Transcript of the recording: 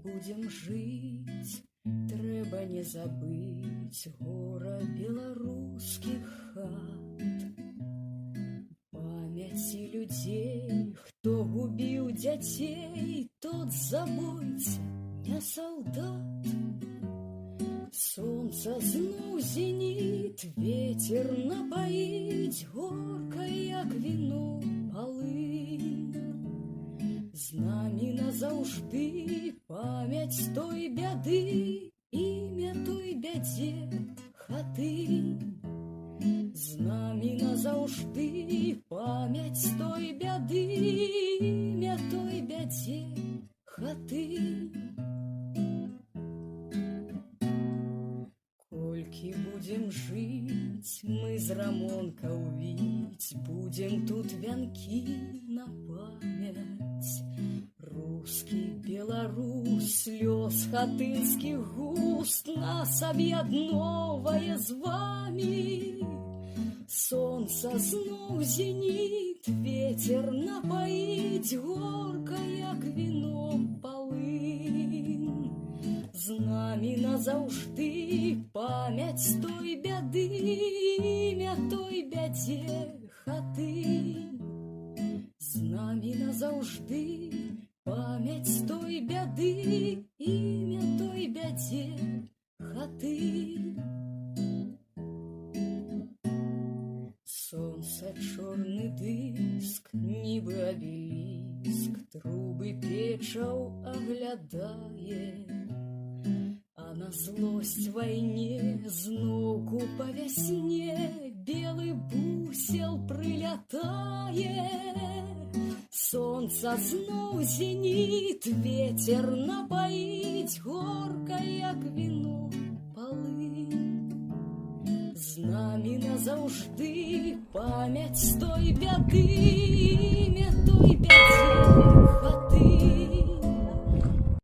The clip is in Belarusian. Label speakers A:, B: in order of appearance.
A: будзем жыць, трэба не забыць гора беларускіх хат, памяці людзей, хто губіў дзяцей, тот забойца, не салдат. Сонца зноў зеніт, ветер напаіць, горка, як віно, палынь. З намі назаўжды памяць той бяды, імя той бядзе, Хатынь. З намі назаўжды памяць той бяды, імя той бядзе, Хатынь. Колькі будзем жыць, мы з Рамонка ўвіць, будзем тут вянкі на памяць. Рускі беларус, слёз хатынскіх густ нас аб'ядноўвае з вамі. Сонца зноў зеніт, ветер напаіць, горка, як віно, палынь. З намі назаўжды памяць той бяды, імя той бядзе, Хатынь. З намі назаўжды памяць той бяды, імя той бядзе, Хатынь. Сонца чорны дыск, нібы абеліск, трубы печаў аглядае, а на злосць вайне зноўку па вясне белы бусел прылятае. Сонца зноў зеніт, ветер напаіць, горка, як віно, палынь. З намі назаўжды памяць той бяды,